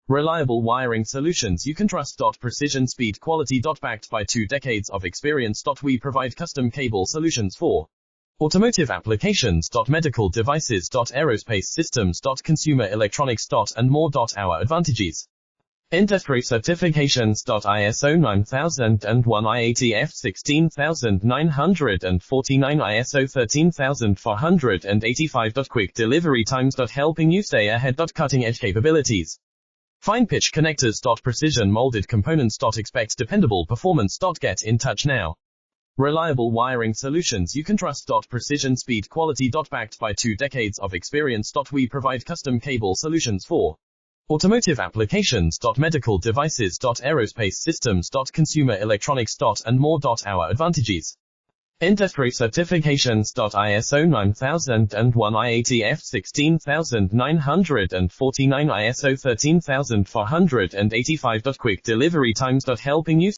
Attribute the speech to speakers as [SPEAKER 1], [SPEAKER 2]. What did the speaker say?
[SPEAKER 1] Reliable wiring solutions you can trust. Precision, speed, quality. Backed by 2 decades of experience. We provide custom cable solutions for automotive applications. Medical devices. Aerospace systems. Consumer electronics. And more. Our advantages: industry certifications. ISO 9001, IATF 16949, ISO 13485. Quick delivery times. Helping you stay ahead. Cutting edge capabilities: fine pitch connectors. Precision molded components. Expect dependable performance. Get in touch now. Reliable wiring solutions you can trust. Precision, speed, quality. Backed by 2 decades of experience. We provide custom cable solutions for automotive applications. Medical devices. Aerospace systems. Consumer electronics. And more. Our advantages: industry certifications. ISO 9001, IATF 16949, ISO 13485. Quick delivery times. Helping you